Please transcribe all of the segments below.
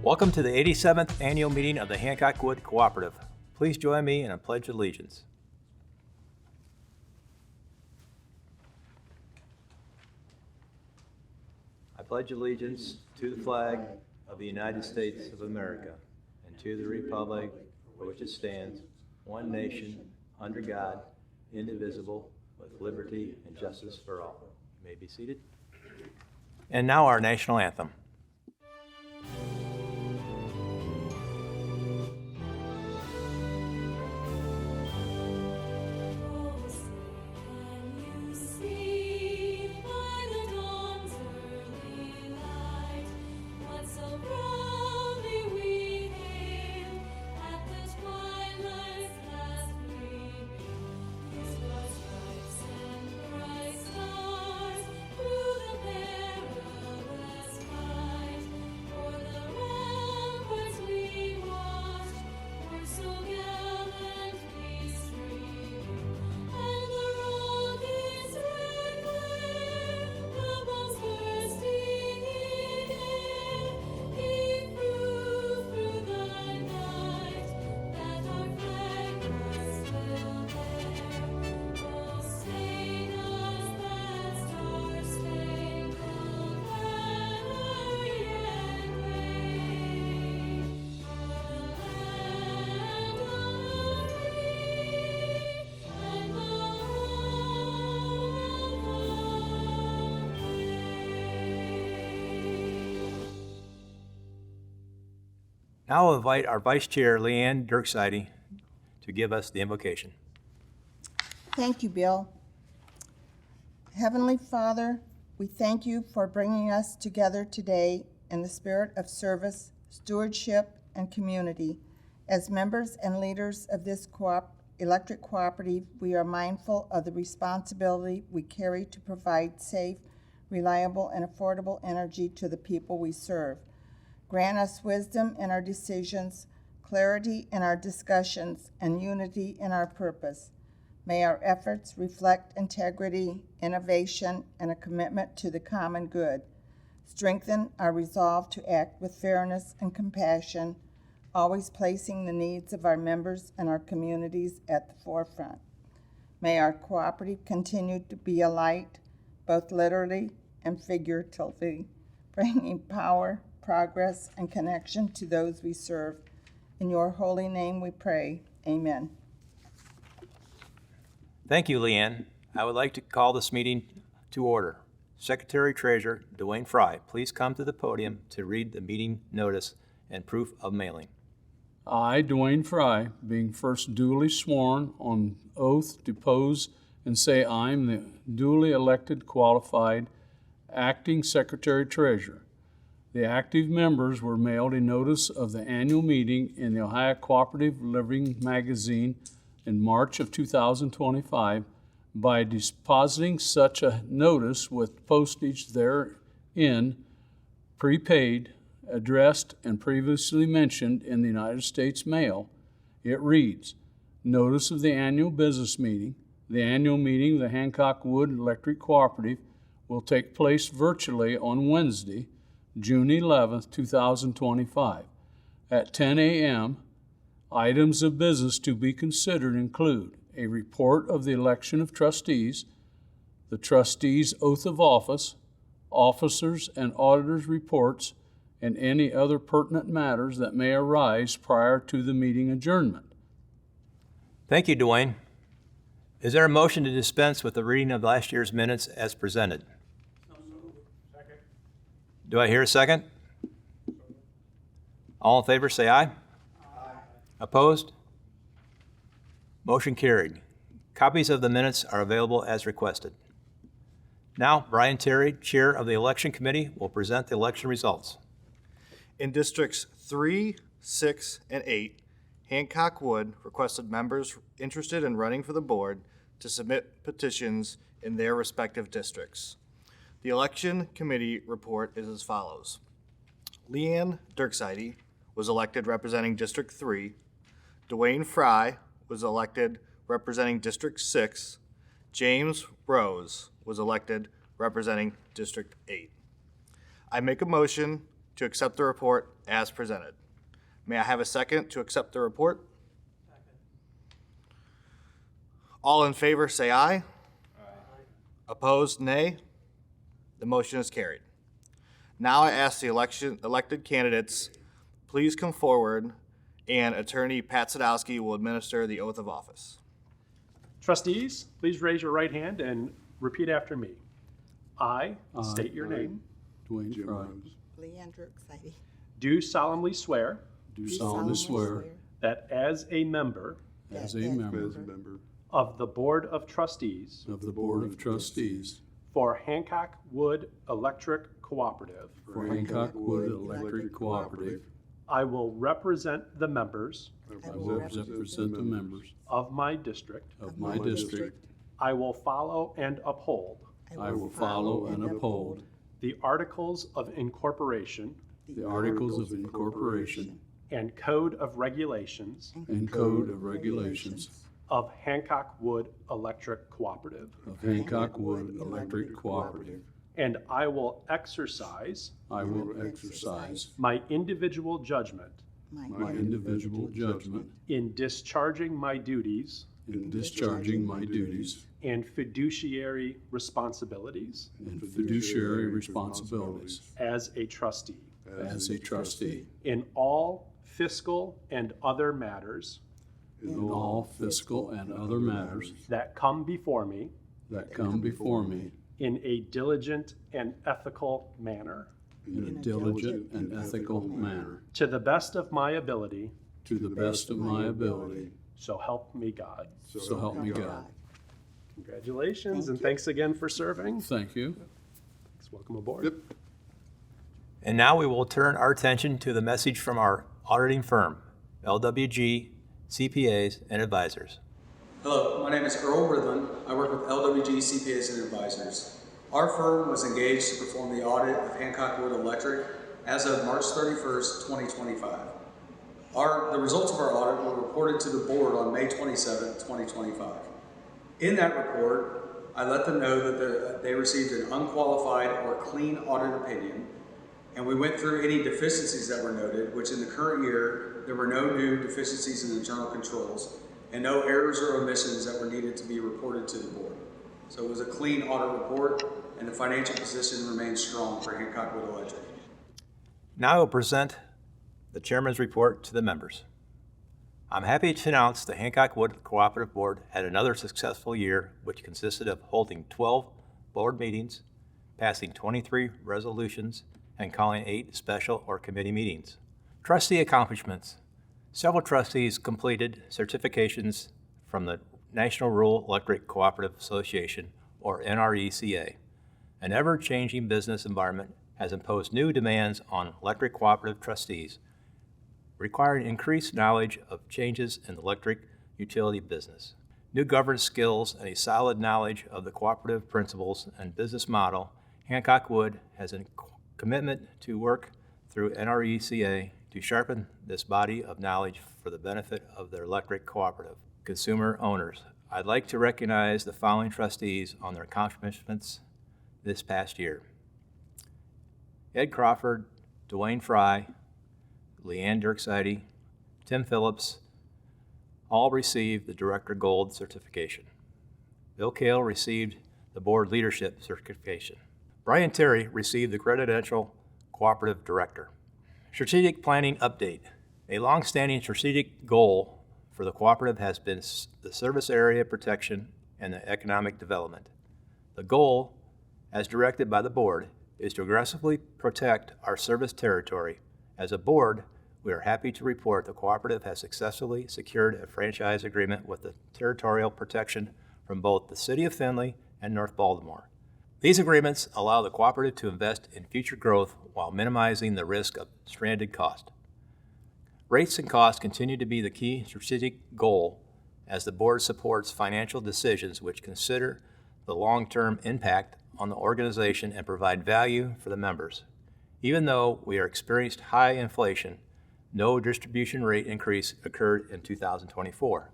Welcome to the 87th Annual Meeting of the Hancock-Wood Cooperative. Please join me in a pledge of allegiance. I pledge allegiance to the flag of the United States of America and to the republic for which it stands, one nation, under God, indivisible, with liberty and justice for all. You may be seated. And now our national anthem. Now I'll invite our Vice Chair, Leanne Dirkseide, to give us the invocation. Thank you, Bill. Heavenly Father, we thank you for bringing us together today in the spirit of service, stewardship, and community. As members and leaders of this electric cooperative, we are mindful of the responsibility we carry to provide safe, reliable, and affordable energy to the people we serve. Grant us wisdom in our decisions, clarity in our discussions, and unity in our purpose. May our efforts reflect integrity, innovation, and a commitment to the common good. Strengthen our resolve to act with fairness and compassion, always placing the needs of our members and our communities at the forefront. May our cooperative continue to be a light, both literally and figuratively, bringing power, progress, and connection to those we serve. In your holy name we pray. Amen. Thank you, Leanne. I would like to call this meeting to order. Secretary-Treasurer Dwayne Fry, please come to the podium to read the meeting notice and proof of mailing. I, Dwayne Fry, being first duly sworn on oath, depose and say I am the duly elected, qualified, acting Secretary-Treasurer. The active members were mailed a notice of the annual meeting in the Ohio Cooperative Living Magazine in March of 2025 by depositing such a notice with postage therein, prepaid, addressed, and previously mentioned in the United States Mail. It reads, Notice of the annual business meeting. The annual meeting of the Hancock-Wood Electric Cooperative will take place virtually on Wednesday, June 11th, 2025. At 10 a.m., items of business to be considered include a report of the election of trustees, the trustees' oath of office, officers' and auditors' reports, and any other pertinent matters that may arise prior to the meeting adjournment. Thank you, Dwayne. Is there a motion to dispense with the reading of last year's minutes as presented? Second. Do I hear a second? All in favor, say aye. Aye. Opposed? Motion carried. Copies of the minutes are available as requested. Now, Brian Terry, Chair of the Election Committee, will present the election results. In Districts 3, 6, and 8, Hancock-Wood requested members interested in running for the board to submit petitions in their respective districts. The Election Committee report is as follows. Leanne Dirkseide was elected representing District 3. Dwayne Fry was elected representing District 6. James Rose was elected representing District 8. I make a motion to accept the report as presented. May I have a second to accept the report? All in favor, say aye. Opposed, nay. The motion is carried. Now I ask the elected candidates, please come forward, and Attorney Pat Sadowski will administer the oath of office. Trustees, please raise your right hand and repeat after me. I state your name, Dwayne Fry, Leandra Exciting. do solemnly swear do solemnly swear that as a member as a member of the Board of Trustees of the Board of Trustees for Hancock-Wood Electric Cooperative, for Hancock-Wood Electric Cooperative, I will represent the members I will represent the members of my district. of my district. I will follow and uphold I will follow and uphold the Articles of Incorporation the Articles of Incorporation and Code of Regulations and Code of Regulations of Hancock-Wood Electric Cooperative, of Hancock-Wood Electric Cooperative. and I will exercise I will exercise my individual judgment my individual judgment in discharging my duties in discharging my duties and fiduciary responsibilities and fiduciary responsibilities as a trustee as a trustee in all fiscal and other matters in all fiscal and other matters that come before me that come before me in a diligent and ethical manner, in a diligent and ethical manner, to the best of my ability, to the best of my ability, so help me God. so help me God. Congratulations and thanks again for serving. Thank you. Thanks. Welcome aboard. And now we will turn our attention to the message from our auditing firm, LWG CPAs and Advisors. Hello, my name is Earl Ridland. I work with LWG CPAs and Advisors. Our firm was engaged to perform the audit of Hancock-Wood Electric as of March 31st, 2025. The results of our audit were reported to the board on May 27th, 2025. In that report, I let them know that they received an unqualified or clean audit opinion, and we went through any deficiencies that were noted, which in the current year, there were no new deficiencies in internal controls and no errors or omissions that were needed to be reported to the board. So it was a clean audit report, and the financial position remains strong for Hancock-Wood Electric. Now I will present the chairman's report to the members. I'm happy to announce the Hancock-Wood Cooperative Board had another successful year, which consisted of holding 12 board meetings, passing 23 resolutions, and calling 8 special or committee meetings. Trustee accomplishments. Several trustees completed certifications from the National Rural Electric Cooperative Association, or NRECA. An ever-changing business environment has imposed new demands on electric cooperative trustees, requiring increased knowledge of changes in the electric utility business. New governance skills and a solid knowledge of the cooperative principles and business model, Hancock-Wood has a commitment to work through NRECA to sharpen this body of knowledge for the benefit of their electric cooperative consumer owners. I'd like to recognize the following trustees on their accomplishments this past year. Ed Crawford, Dwayne Fry, Leanne Dirkseide, Tim Phillips, all received the Director Gold certification. Bill Kale received the Board Leadership certification. Brian Terry received the Credential Cooperative Director. Strategic Planning Update. A long-standing strategic goal for the cooperative has been the service area protection and the economic development. The goal, as directed by the board, is to aggressively protect our service territory. As a board, we are happy to report the cooperative has successfully secured a franchise agreement with the territorial protection from both the City of Findlay and North Baltimore. These agreements allow the cooperative to invest in future growth while minimizing the risk of stranded cost. Rates and costs continue to be the key strategic goal as the board supports financial decisions which consider the long-term impact on the organization and provide value for the members. Even though we are experienced high inflation, no distribution rate increase occurred in 2024.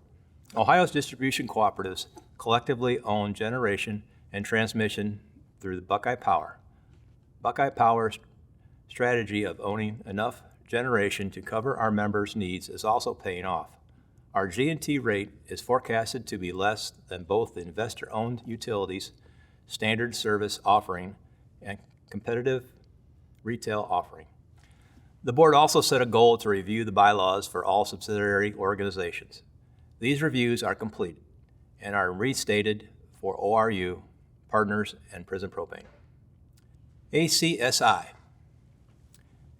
Ohio's distribution cooperatives collectively own generation and transmission through the Buckeye Power. Buckeye Power's strategy of owning enough generation to cover our members' needs is also paying off. Our G&T rate is forecasted to be less than both the investor-owned utilities, standard service offering, and competitive retail offering. The board also set a goal to review the bylaws for all subsidiary organizations. These reviews are complete and are restated for ORU, partners, and prison propane. ACSI.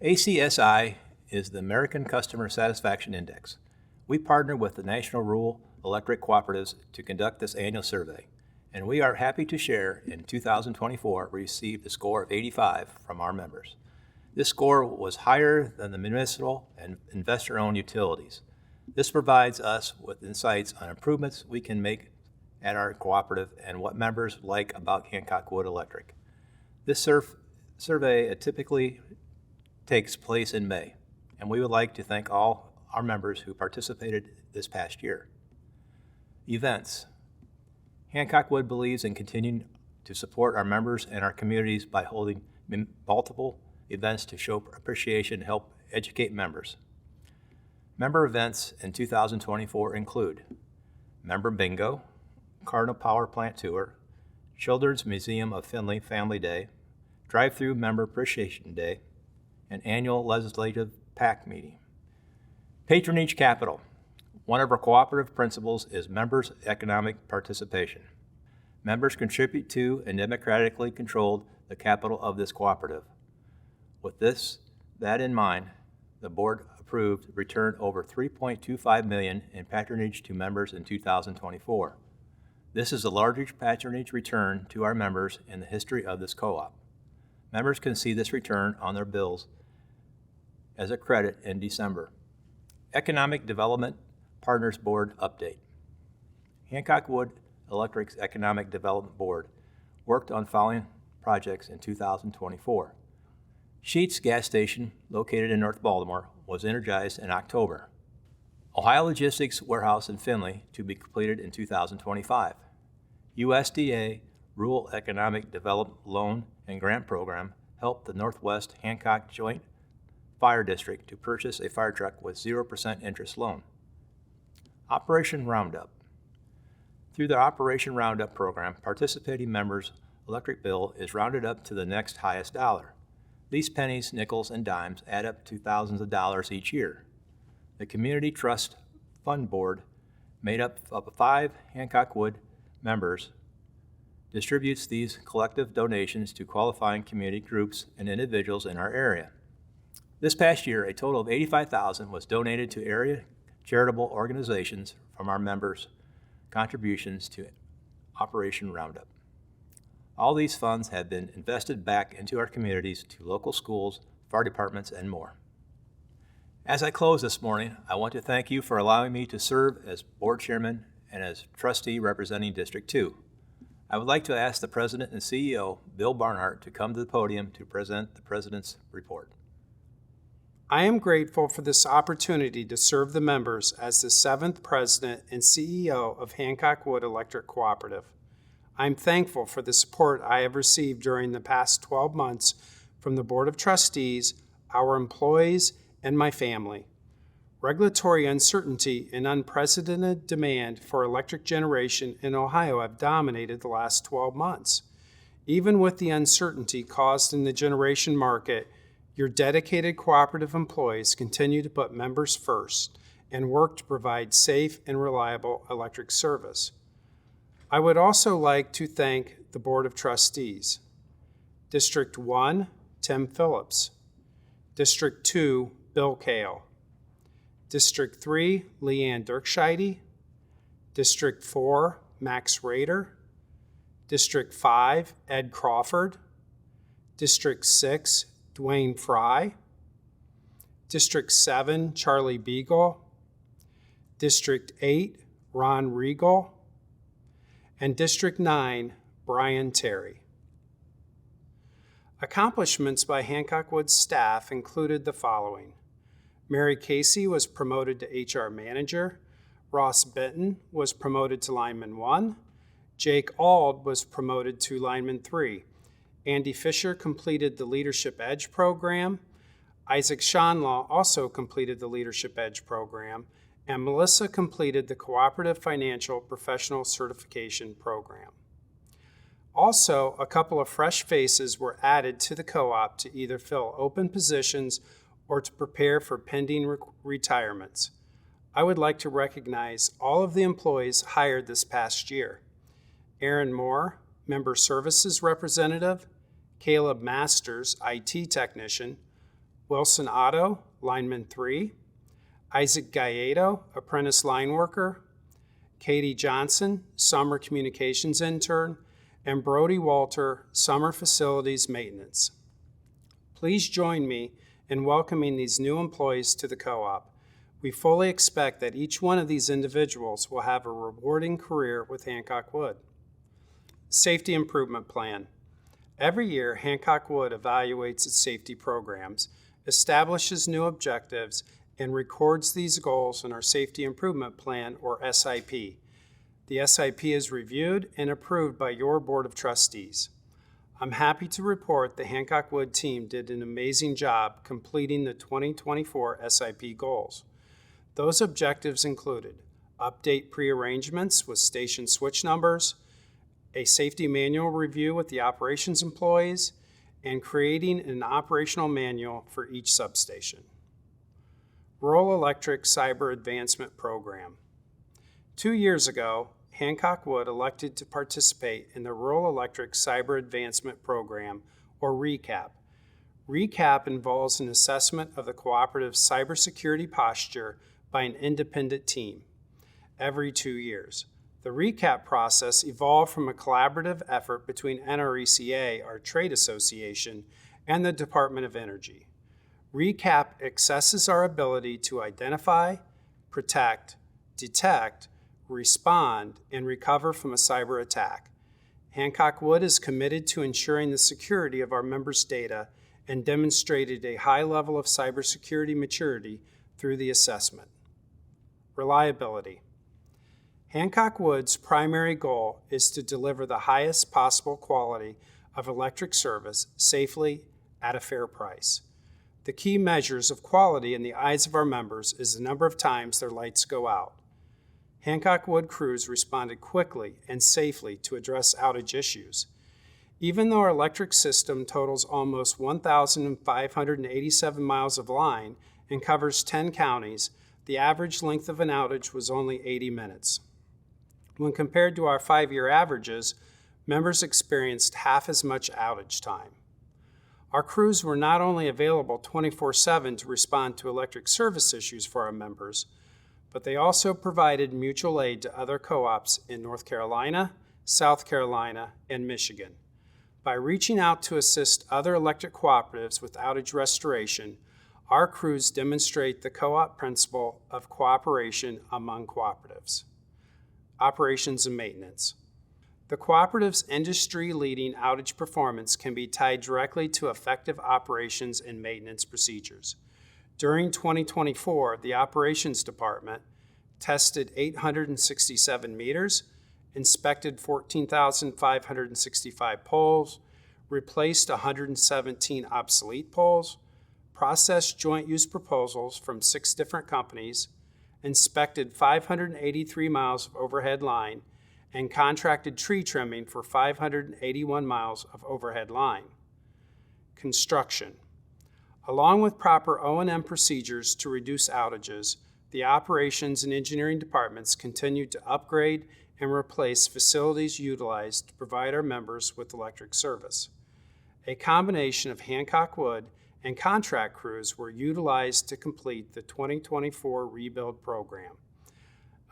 ACSI is the American Customer Satisfaction Index. We partner with the National Rural Electric Cooperatives to conduct this annual survey, and we are happy to share in 2024 we received a score of 85 from our members. This score was higher than the municipal and investor-owned utilities. This provides us with insights on improvements we can make at our cooperative and what members like about Hancock-Wood Electric. This survey typically takes place in May, and we would like to thank all our members who participated this past year. Events. Hancock-Wood believes in continuing to support our members and our communities by holding multiple events to show appreciation and help educate members. Member events in 2024 include Member Bingo, Cardinal Power Plant Tour, Children's Museum of Findlay Family Day, Drive-Through Member Appreciation Day, and Annual Legislative PAC Meeting. Patronage Capital. One of our cooperative principles is members' economic participation. Members contribute to and democratically control the capital of this cooperative. With that in mind, the board approved return over $3.25 million in patronage to members in 2024. This is the largest patronage return to our members in the history of this co-op. Members can see this return on their bills as a credit in December. Economic Development Partners Board update. Hancock-Wood Electric's Economic Development Board worked on following projects in 2024. Sheetz Gas Station, located in North Baltimore, was energized in October. Ohio Logistics Warehouse in Findlay to be completed in 2025. USDA Rural Economic Development Loan and Grant Program helped the Northwest Hancock Joint Fire District to purchase a fire truck with 0% interest loan. Operation Roundup. Through the Operation Roundup program, participating members' electric bill is rounded up to the next highest dollar. These pennies, nickels, and dimes add up to thousands of dollars each year. The Community Trust Fund Board, made up of 5 Hancock-Wood members, distributes these collective donations to qualifying community groups and individuals in our area. This past year, a total of $85,000 was donated to area charitable organizations from our members' contributions to Operation Roundup. All these funds have been invested back into our communities, to local schools, fire departments, and more. As I close this morning, I want to thank you for allowing me to serve as board chairman and as trustee representing District 2. I would like to ask the President and CEO, Bill Barnhart, to come to the podium to present the President's report. I am grateful for this opportunity to serve the members as the 7th President and CEO of Hancock-Wood Electric Cooperative. I'm thankful for the support I have received during the past 12 months from the Board of Trustees, our employees, and my family. Regulatory uncertainty and unprecedented demand for electric generation in Ohio have dominated the last 12 months. Even with the uncertainty caused in the generation market, your dedicated cooperative employees continue to put members first and work to provide safe and reliable electric service. I would also like to thank the Board of Trustees. District 1, Tim Phillips. District 2, Bill Kale. District 3, Leanne Dirkscheide. District 4, Max Rader. District 5, Ed Crawford. District 6, Dwayne Fry. District 7, Charlie Beagle. District 8, Ron Regal. And District 9, Brian Terry. Accomplishments by Hancock-Wood's staff included the following. Mary Casey was promoted to HR Manager. Ross Benton was promoted to Lineman 1. Jake Auld was promoted to Lineman 3. Andy Fisher completed the Leadership Edge program. Isaac Schonlaw also completed the Leadership Edge program, and Melissa completed the Cooperative Financial Professional Certification program. Also, a couple of fresh faces were added to the co-op to either fill open positions or to prepare for pending retirements. I would like to recognize all of the employees hired this past year. Aaron Moore, Member Services Representative; Caleb Masters, IT Technician; Wilson Otto, Lineman 3; Isaac Galleto, Apprentice Line Worker; Katie Johnson, Summer Communications Intern; and Brody Walter, Summer Facilities Maintenance. Please join me in welcoming these new employees to the co-op. We fully expect that each one of these individuals will have a rewarding career with Hancock-Wood. Safety Improvement Plan. Every year, Hancock-Wood evaluates its safety programs, establishes new objectives, and records these goals in our Safety Improvement Plan, or SIP. The SIP is reviewed and approved by your Board of Trustees. I'm happy to report the Hancock-Wood team did an amazing job completing the 2024 SIP goals. Those objectives included update prearrangements with station switch numbers, a safety manual review with the operations employees, and creating an operational manual for each substation. Rural Electric Cyber Advancement Program. 2 years ago, Hancock-Wood elected to participate in the Rural Electric Cyber Advancement Program, or RECAP. RECAP involves an assessment of the cooperative's cybersecurity posture by an independent team every 2 years. The RECAP process evolved from a collaborative effort between NRECA, our trade association, and the Department of Energy. RECAP assesses our ability to identify, protect, detect, respond, and recover from a cyber attack. Hancock-Wood is committed to ensuring the security of our members' data and demonstrated a high level of cybersecurity maturity through the assessment. Reliability. Hancock-Wood's primary goal is to deliver the highest possible quality of electric service safely at a fair price. The key measures of quality in the eyes of our members is the number of times their lights go out. Hancock-Wood crews responded quickly and safely to address outage issues. Even though our electric system totals almost 1,587 miles of line and covers 10 counties, the average length of an outage was only 80 minutes. When compared to our 5-year averages, members experienced half as much outage time. Our crews were not only available 24/7 to respond to electric service issues for our members, but they also provided mutual aid to other co-ops in North Carolina, South Carolina, and Michigan. By reaching out to assist other electric cooperatives with outage restoration, our crews demonstrate the co-op principle of cooperation among cooperatives. Operations and maintenance. The cooperative's industry-leading outage performance can be tied directly to effective operations and maintenance procedures. During 2024, the Operations Department tested 867 meters, inspected 14,565 poles, replaced 117 obsolete poles, processed joint use proposals from 6 different companies, inspected 583 miles of overhead line, and contracted tree trimming for 581 miles of overhead line. Construction. Along with proper O&M procedures to reduce outages, the operations and engineering departments continued to upgrade and replace facilities utilized to provide our members with electric service. A combination of Hancock-Wood and contract crews were utilized to complete the 2024 rebuild program.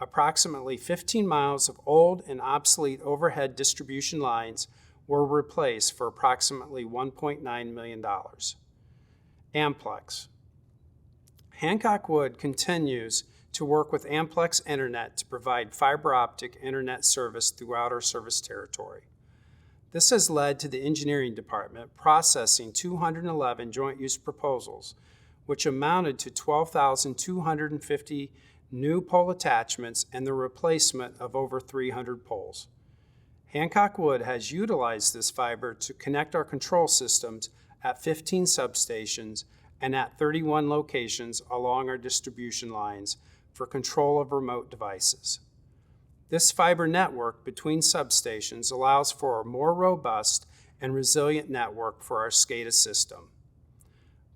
Approximately 15 miles of old and obsolete overhead distribution lines were replaced for approximately $1.9 million. Amplex. Hancock-Wood continues to work with Amplex Internet to provide fiber optic internet service throughout our service territory. This has led to the engineering department processing 211 joint use proposals, which amounted to 12,250 new pole attachments and the replacement of over 300 poles. Hancock-Wood has utilized this fiber to connect our control systems at 15 substations and at 31 locations along our distribution lines for control of remote devices. This fiber network between substations allows for a more robust and resilient network for our SCADA system.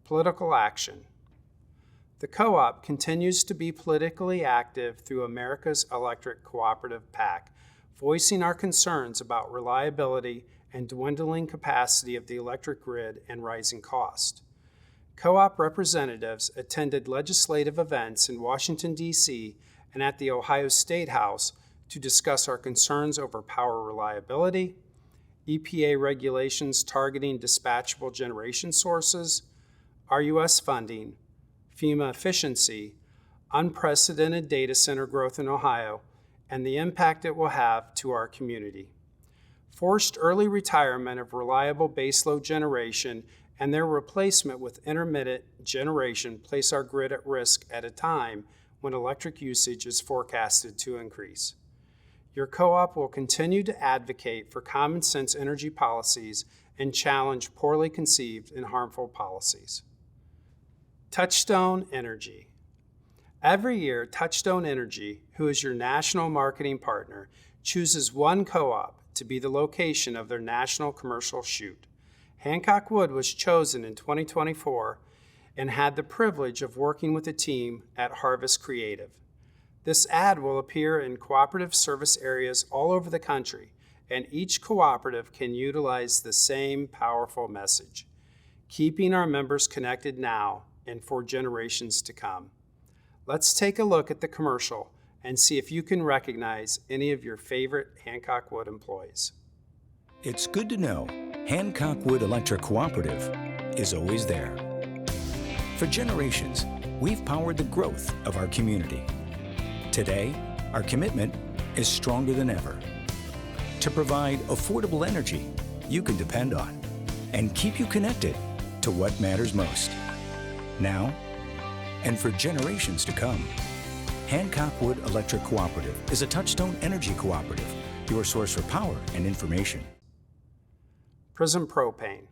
Political action. The co-op continues to be politically active through America's Electric Cooperative PAC, voicing our concerns about reliability and dwindling capacity of the electric grid and rising cost. Co-op representatives attended legislative events in Washington, D.C. and at the Ohio State House to discuss our concerns over power reliability, EPA regulations targeting dispatchable generation sources, RUS funding, FEMA efficiency, unprecedented data center growth in Ohio, and the impact it will have to our community. Forced early retirement of reliable baseload generation and their replacement with intermittent generation place our grid at risk at a time when electric usage is forecasted to increase. Your co-op will continue to advocate for common sense energy policies and challenge poorly conceived and harmful policies. Touchstone Energy. Every year, Touchstone Energy, who is your national marketing partner, chooses one co-op to be the location of their national commercial shoot. Hancock-Wood was chosen in 2024 and had the privilege of working with the team at Harvest Creative. This ad will appear in cooperative service areas all over the country, and each cooperative can utilize the same powerful message, keeping our members connected now and for generations to come. Let's take a look at the commercial and see if you can recognize any of your favorite Hancock-Wood employees. It's good to know Hancock-Wood Electric Cooperative is always there. For generations, we've powered the growth of our community. Today, our commitment is stronger than ever to provide affordable energy you can depend on and keep you connected to what matters most. Now, and for generations to come, Hancock-Wood Electric Cooperative is a Touchstone Energy Cooperative, your source for power and information. Prism Propane.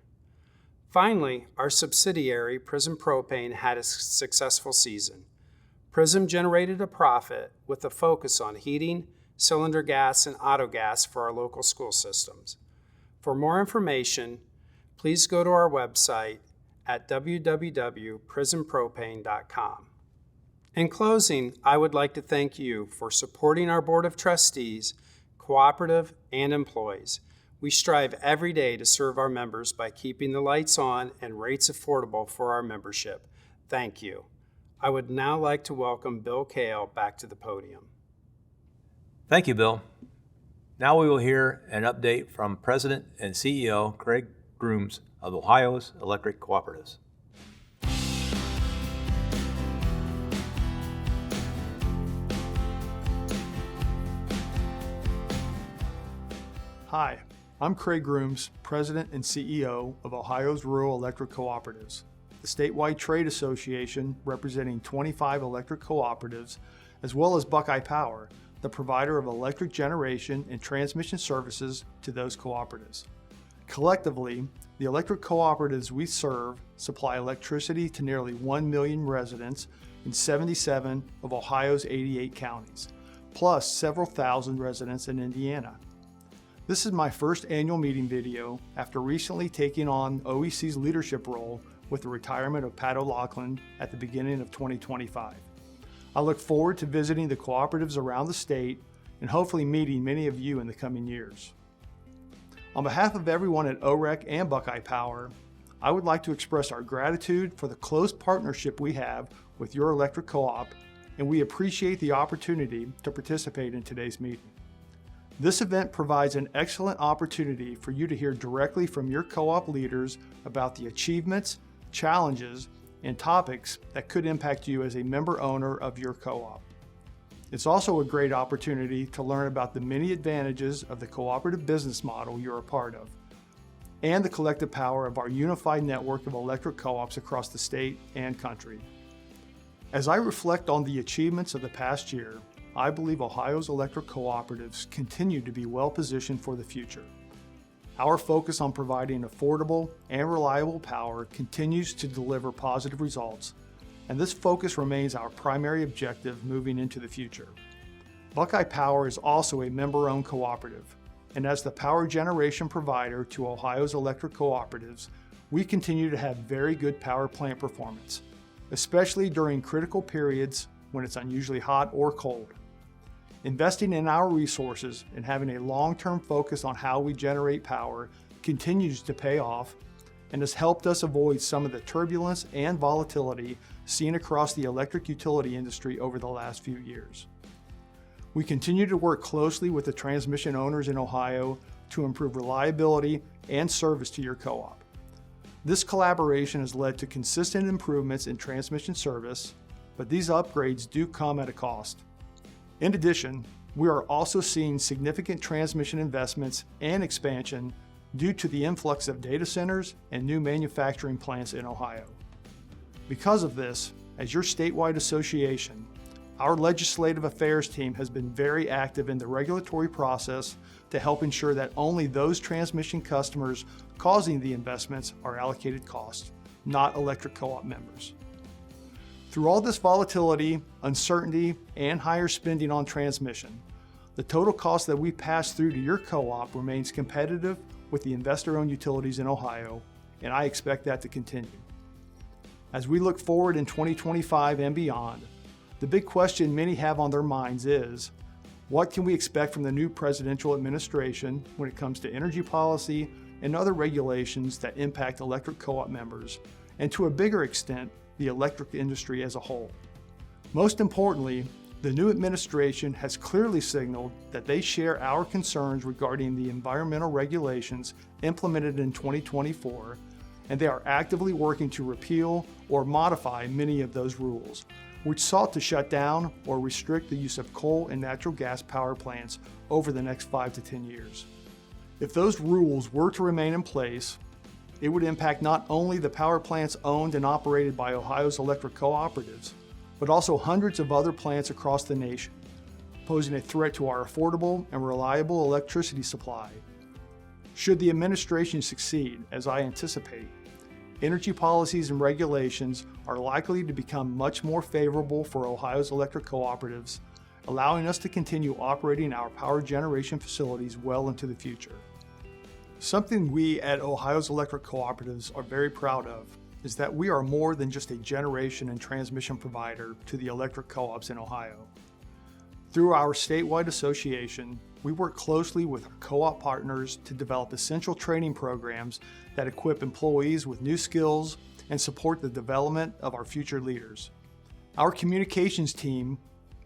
Finally, our subsidiary, Prism Propane, had a successful season. Prism generated a profit with a focus on heating, cylinder gas, and auto gas for our local school systems. For more information, please go to our website at www.prismpropane.com. In closing, I would like to thank you for supporting our Board of Trustees, Cooperative, and employees. We strive every day to serve our members by keeping the lights on and rates affordable for our membership. Thank you. I would now like to welcome Bill Kale back to the podium. Thank you, Bill. Now we will hear an update from President and CEO Craig Grooms of Ohio's Electric Cooperatives. Hi, I'm Craig Grooms, President and CEO of Ohio's Rural Electric Cooperatives, the statewide trade association representing 25 electric cooperatives, as well as Buckeye Power, the provider of electric generation and transmission services to those cooperatives. Collectively, the electric cooperatives we serve supply electricity to nearly 1 million residents in 77 of Ohio's 88 counties, plus several thousand residents in Indiana. This is my first annual meeting video after recently taking on OEC's leadership role with the retirement of Pat O'Loughlin at the beginning of 2025. I look forward to visiting the cooperatives around the state and hopefully meeting many of you in the coming years. On behalf of everyone at OREC and Buckeye Power, I would like to express our gratitude for the close partnership we have with your electric co-op, and we appreciate the opportunity to participate in today's meeting. This event provides an excellent opportunity for you to hear directly from your co-op leaders about the achievements, challenges, and topics that could impact you as a member owner of your co-op. It's also a great opportunity to learn about the many advantages of the cooperative business model you're a part of, and the collective power of our unified network of electric co-ops across the state and country. As I reflect on the achievements of the past year, I believe Ohio's electric cooperatives continue to be well positioned for the future. Our focus on providing affordable and reliable power continues to deliver positive results, and this focus remains our primary objective moving into the future. Buckeye Power is also a member-owned cooperative, and as the power generation provider to Ohio's electric cooperatives, we continue to have very good power plant performance, especially during critical periods when it's unusually hot or cold. Investing in our resources and having a long-term focus on how we generate power continues to pay off and has helped us avoid some of the turbulence and volatility seen across the electric utility industry over the last few years. We continue to work closely with the transmission owners in Ohio to improve reliability and service to your co-op. This collaboration has led to consistent improvements in transmission service, but these upgrades do come at a cost. In addition, we are also seeing significant transmission investments and expansion due to the influx of data centers and new manufacturing plants in Ohio. Because of this, as your statewide association, our legislative affairs team has been very active in the regulatory process to help ensure that only those transmission customers causing the investments are allocated costs, not electric co-op members. Through all this volatility, uncertainty, and higher spending on transmission, the total cost that we pass through to your co-op remains competitive with the investor-owned utilities in Ohio, and I expect that to continue. As we look forward in 2025 and beyond, the big question many have on their minds is, what can we expect from the new presidential administration when it comes to energy policy and other regulations that impact electric co-op members, and to a bigger extent, the electric industry as a whole? Most importantly, the new administration has clearly signaled that they share our concerns regarding the environmental regulations implemented in 2024, and they are actively working to repeal or modify many of those rules, which sought to shut down or restrict the use of coal and natural gas power plants over the next 5 to 10 years. If those rules were to remain in place, it would impact not only the power plants owned and operated by Ohio's electric cooperatives, but also hundreds of other plants across the nation, posing a threat to our affordable and reliable electricity supply. Should the administration succeed, as I anticipate, energy policies and regulations are likely to become much more favorable for Ohio's electric cooperatives, allowing us to continue operating our power generation facilities well into the future. Something we at Ohio's electric cooperatives are very proud of is that we are more than just a generation and transmission provider to the electric co-ops in Ohio. Through our statewide association, we work closely with our co-op partners to develop essential training programs that equip employees with new skills and support the development of our future leaders. Our communications team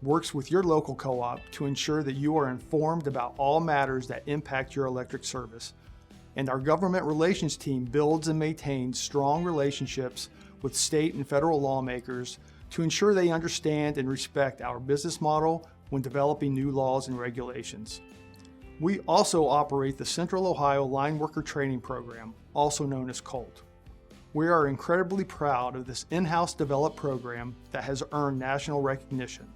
works with your local co-op to ensure that you are informed about all matters that impact your electric service. And our government relations team builds and maintains strong relationships with state and federal lawmakers to ensure they understand and respect our business model when developing new laws and regulations. We also operate the Central Ohio Line Worker Training Program, also known as COLT. We are incredibly proud of this in-house developed program that has earned national recognition.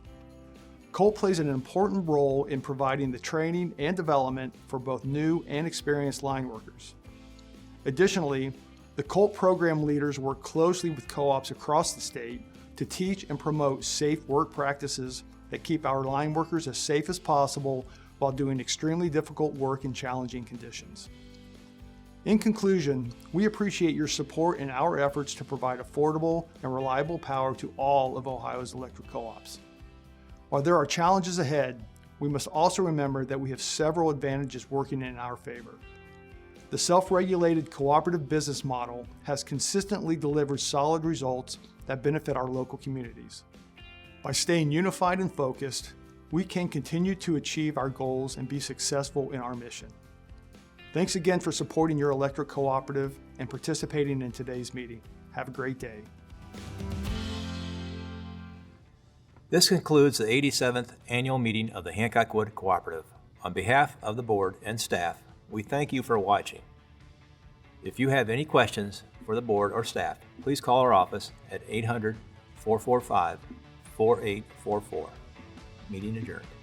COLT plays an important role in providing the training and development for both new and experienced line workers. Additionally, the COLT program leaders work closely with co-ops across the state to teach and promote safe work practices that keep our line workers as safe as possible while doing extremely difficult work in challenging conditions. In conclusion, we appreciate your support in our efforts to provide affordable and reliable power to all of Ohio's electric co-ops. While there are challenges ahead, we must also remember that we have several advantages working in our favor. The self-regulated cooperative business model has consistently delivered solid results that benefit our local communities. By staying unified and focused, we can continue to achieve our goals and be successful in our mission. Thanks again for supporting your electric cooperative and participating in today's meeting. Have a great day. This concludes the 87th Annual Meeting of the Hancock-Wood Cooperative. On behalf of the board and staff, we thank you for watching. If you have any questions for the board or staff, please call our office at 800-445-4844. Meeting adjourned.